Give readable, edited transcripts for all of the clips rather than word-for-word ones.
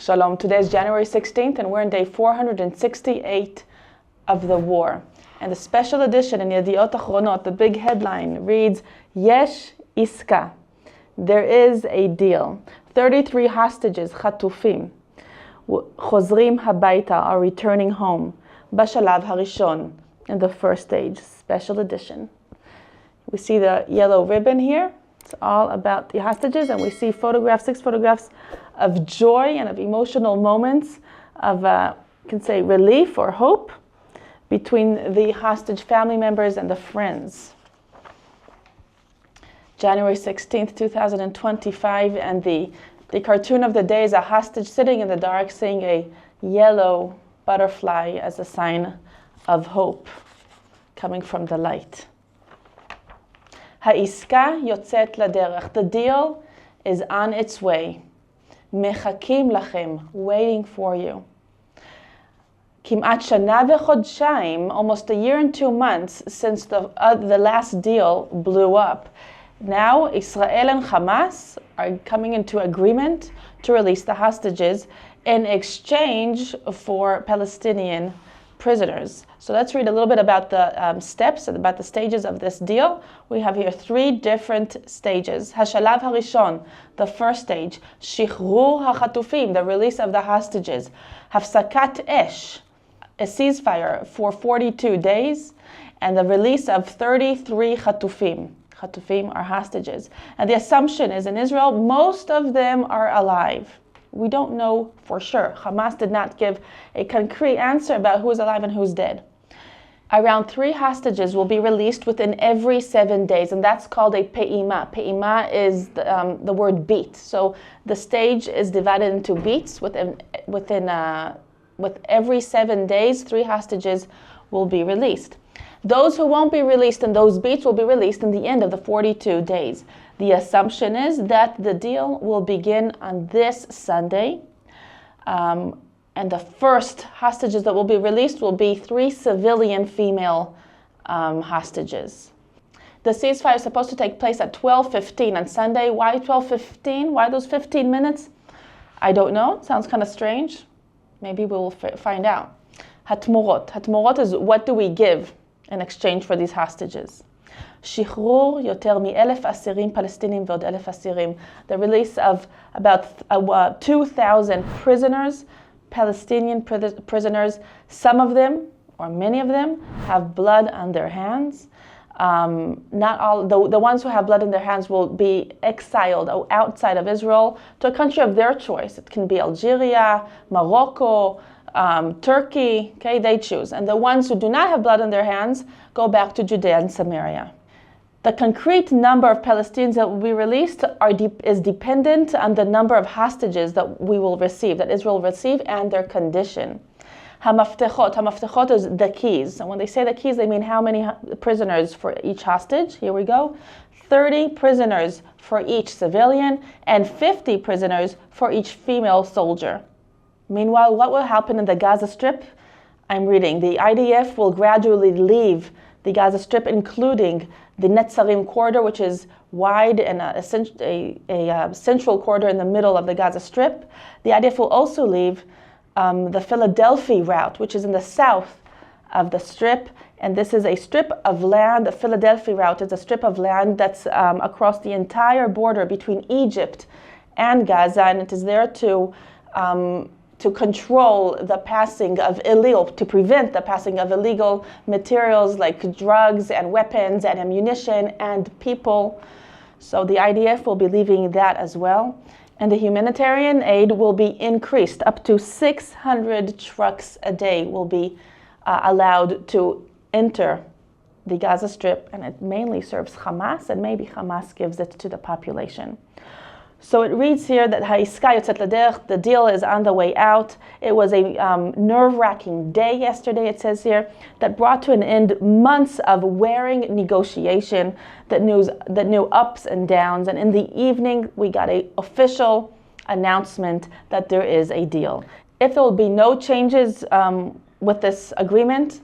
Shalom. Today is January 16th and we're in day 468 of the war. And the special edition in Yediot Achronot, the big headline reads, Yesh Iska. There is a deal. 33 hostages, Chatufim, Chozrim Habaita, are returning home. Bashalav Harishon, in the first stage, special edition. We see the yellow ribbon here. It's all about the hostages, and we see photographs, 6 photographs of joy and of emotional moments of, you can say, relief or hope between the hostage family members and the friends. January 16th, 2025, and the cartoon of the day is a hostage sitting in the dark seeing a yellow butterfly as a sign of hope coming from the light. Ha'Iska yotzet laderech. The deal is on its way. Mechakim lachem, waiting for you. Kim'at shana v'chodshayim, almost a year and 2 months since the last deal blew up. Now Israel and Hamas are coming into agreement to release the hostages in exchange for Palestinian prisoners. So let's read a little bit about the steps, about the stages of this deal. We have here 3 different stages. Hashalav harishon, the first stage. Shichrur hachatufim, the release of the hostages. Hafsakat esh, a ceasefire for 42 days. And the release of 33 chatufim. Chatufim are hostages. And the assumption is in Israel, most of them are alive. We don't know for sure. Hamas did not give a concrete answer about who is alive and who's dead. Around 3 hostages will be released within every 7 days, and that's called a pe'ima. Pe'ima is the word beat. So the stage is divided into beats. With every 7 days, 3 hostages will be released. Those who won't be released in those beats will be released in the end of the 42 days. The assumption is that the deal will begin on this Sunday. And the first hostages that will be released will be 3 civilian female hostages. The ceasefire is supposed to take place at 12:15 on Sunday. Why 12:15? Why those 15 minutes? I don't know. It sounds kind of strange. Maybe we will find out. Hatmurot. Hatmurot is what do we give in exchange for these hostages. Shichrur yoter mi-1,000 asirim Palestinim v'od 1,000 asirim. The release of about 2,000 prisoners, Palestinian prisoners. Some of them, or many of them, have blood on their hands. Not all, the ones who have blood in their hands will be exiled outside of Israel to a country of their choice. It can be Algeria, Morocco, Turkey, okay, they choose. And the ones who do not have blood on their hands go back to Judea and Samaria. The concrete number of Palestinians that will be released is dependent on the number of hostages that we will receive, that Israel will receive, and their condition. Hamaftechot. Hamaftechot is the keys. And when they say the keys, they mean how many prisoners for each hostage. Here we go. 30 prisoners for each civilian and 50 prisoners for each female soldier. Meanwhile, what will happen in the Gaza Strip? I'm reading. The IDF will gradually leave the Gaza Strip, including the Netzarim corridor, which is wide and a central corridor in the middle of the Gaza Strip. The IDF will also leave the Philadelphia route, which is in the south of the Strip. And this is a strip of land. The Philadelphia route is a strip of land that's across the entire border between Egypt and Gaza, and it is there to control the passing of to prevent the passing of illegal materials like drugs and weapons and ammunition and people. So the IDF will be leaving that as well. And the humanitarian aid will be increased. Up to 600 trucks a day will be allowed to enter the Gaza Strip, and it mainly serves Hamas, and maybe Hamas gives it to the population. So it reads here that Ha'Iska yotzet laderech, the deal is on the way out. It was a nerve-wracking day yesterday, it says here, that brought to an end months of wearing negotiation that knew ups and downs. And in the evening, we got an official announcement that there is a deal. If there will be no changes with this agreement,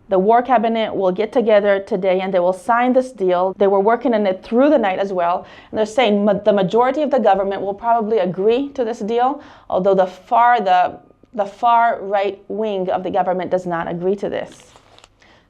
The war cabinet will get together today and they will sign this deal. They were working on it through the night as well. And they're saying the majority of the government will probably agree to this deal, although the far right wing of the government does not agree to this.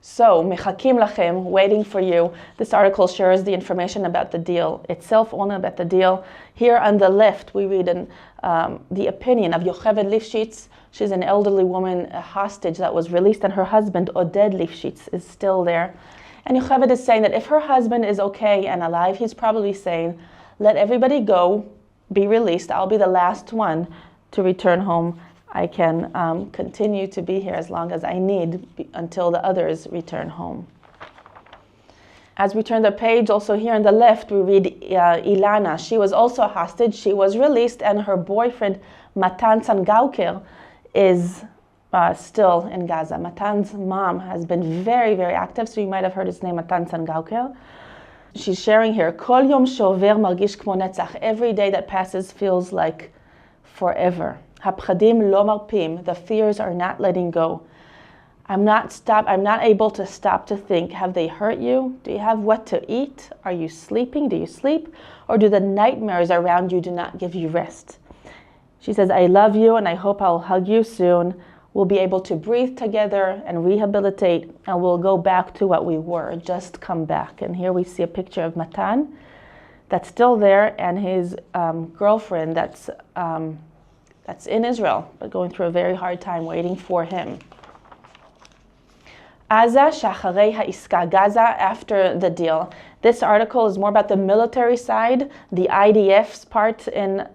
So, mechakim lachem, waiting for you. This article shares the information about the deal itself, only about the deal. Here on the left, we read the opinion of Yocheved Lifshitz. She's an elderly woman, a hostage that was released, and her husband, Oded Lifshitz, is still there. And Yocheved is saying that if her husband is okay and alive, he's probably saying, let everybody go, be released. I'll be the last one to return home. I can continue to be here as long as I need until the others return home. As we turn the page, also here on the left, we read Ilana. She was also a hostage. She was released, and her boyfriend, Matan Sangauker, is still in Gaza. Matan's mom has been very, very active, so you might have heard his name, Matan Sangauker. She's sharing here, Kol yom shover margish kmo netzach. Every day that passes feels like forever. Hapchadim lo marpim. The fears are not letting go. I'm not able to stop to think, have they hurt you? Do you have what to eat? Are you sleeping? Do you sleep? Or do the nightmares around you do not give you rest? She says, I love you and I hope I'll hug you soon. We'll be able to breathe together and rehabilitate, and we'll go back to what we were, just come back. And here we see a picture of Matan that's still there, and his girlfriend that's in Israel, but going through a very hard time waiting for him. Gaza shacharei ha'iska, Gaza after the deal. This article is more about the military side, the IDF's part in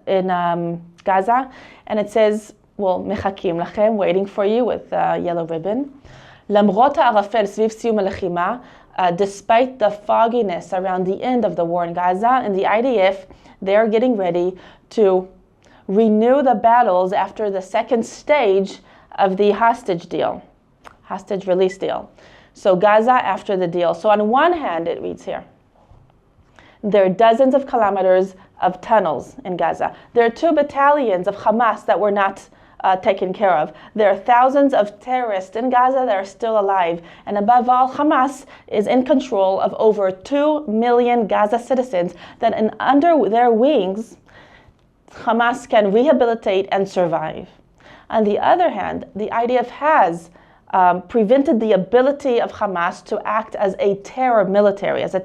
Gaza, and it says, well, mechakim lachem, waiting for you with a yellow ribbon. Lamrot ha'arafel sviv siyum ha'lechima, despite the fogginess around the end of the war in Gaza, and the IDF, they're getting ready to renew the battles after the second stage of the hostage release deal. So Gaza after the deal. So on one hand, it reads here, there are dozens of kilometers of tunnels in Gaza. There are 2 battalions of Hamas that were not taken care of. There are thousands of terrorists in Gaza that are still alive. And above all, Hamas is in control of over 2 million Gaza citizens that under their wings, Hamas can rehabilitate and survive. On the other hand, the IDF has prevented the ability of Hamas to act as a terror military, as a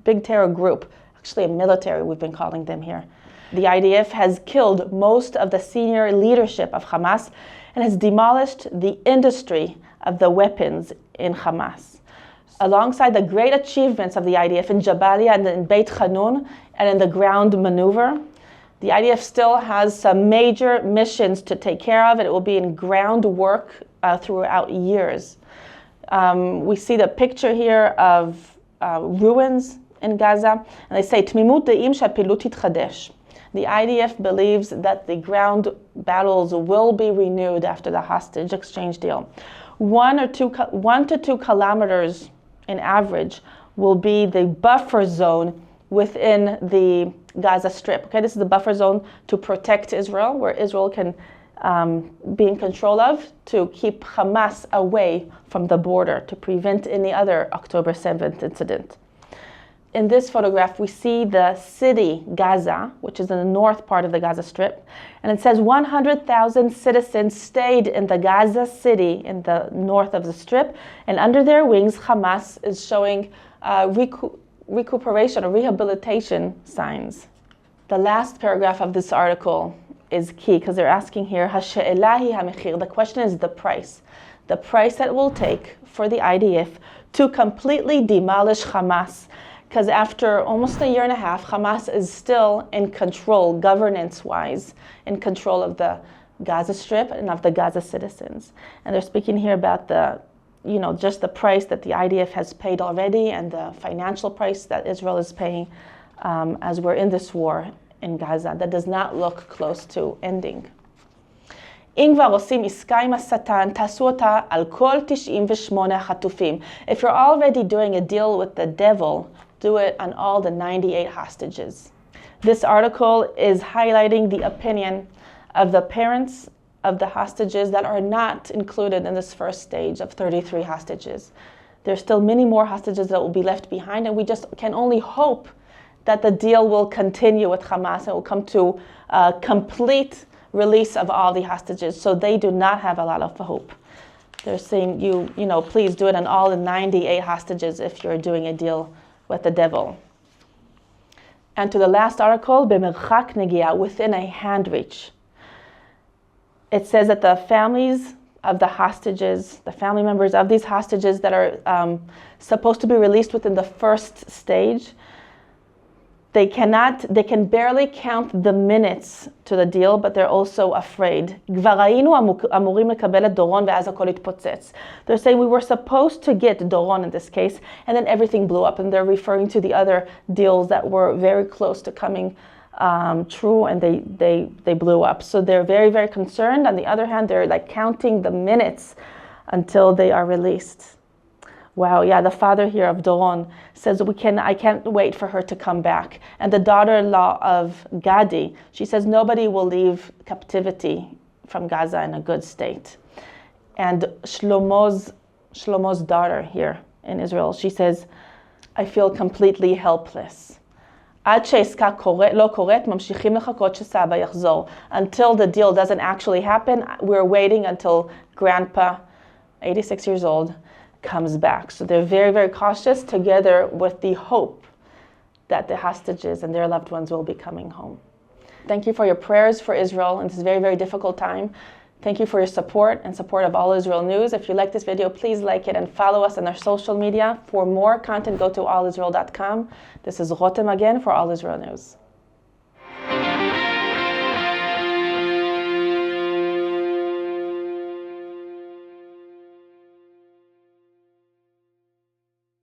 big terror group. Actually, a military, we've been calling them here. The IDF has killed most of the senior leadership of Hamas and has demolished the industry of the weapons in Hamas. Alongside the great achievements of the IDF in Jabalia and in Beit Hanun and in the ground maneuver, the IDF still has some major missions to take care of, and it will be in ground work throughout years. We see the picture here of ruins in Gaza, and they say, Tmimut de'im she'hapilut titchadesh. The IDF believes that the ground battles will be renewed after the hostage exchange deal. 1 to 2 kilometers in average will be the buffer zone within the Gaza Strip. Okay, this is the buffer zone to protect Israel, where Israel can be in control of, to keep Hamas away from the border, to prevent any other October 7th incident. In this photograph, we see the city Gaza, which is in the north part of the Gaza Strip, and it says 100,000 citizens stayed in the Gaza city in the north of the Strip, and under their wings, Hamas is showing recuperation or rehabilitation signs. The last paragraph of this article is key because they're asking here, the question is the price that it will take for the IDF to completely demolish Hamas, because after almost a year and a half, Hamas is still in control, governance-wise, in control of the Gaza Strip and of the Gaza citizens. And they're speaking here about just the price that the IDF has paid already and the financial price that Israel is paying as we're in this war in Gaza that does not look close to ending. If you're already doing a deal with the devil, do it on all the 98 hostages. This article is highlighting the opinion of the parents of the hostages that are not included in this first stage of 33 hostages. There's still many more hostages that will be left behind, and we just can only hope that the deal will continue with Hamas and will come to a complete release of all the hostages. So they do not have a lot of hope. They're saying, please do it on all the 98 hostages if you're doing a deal with the devil. And to the last article, b'merchak negia, within a hand reach. It says that the families of the hostages, the family members of these hostages that are supposed to be released within the first stage, they can barely count the minutes to the deal, but they're also afraid. They're saying we were supposed to get Doron in this case, and then everything blew up, and they're referring to the other deals that were very close to coming true, and they blew up. So they're very, very concerned. On the other hand, they're like counting the minutes until they are released. Wow, yeah, the father here of Doron says, I can't wait for her to come back. And the daughter-in-law of Gadi, she says, nobody will leave captivity from Gaza in a good state. And Shlomo's daughter here in Israel, she says, I feel completely helpless. Until the deal doesn't actually happen, we're waiting until Grandpa, 86 years old, comes back. So they're very, very cautious, together with the hope that the hostages and their loved ones will be coming home. Thank you for your prayers for Israel in this very, very difficult time. Thank you for your support and support of All Israel News. If you like this video, please like it and follow us on our social media. For more content, go to allisrael.com. This is Rotem again for All Israel News.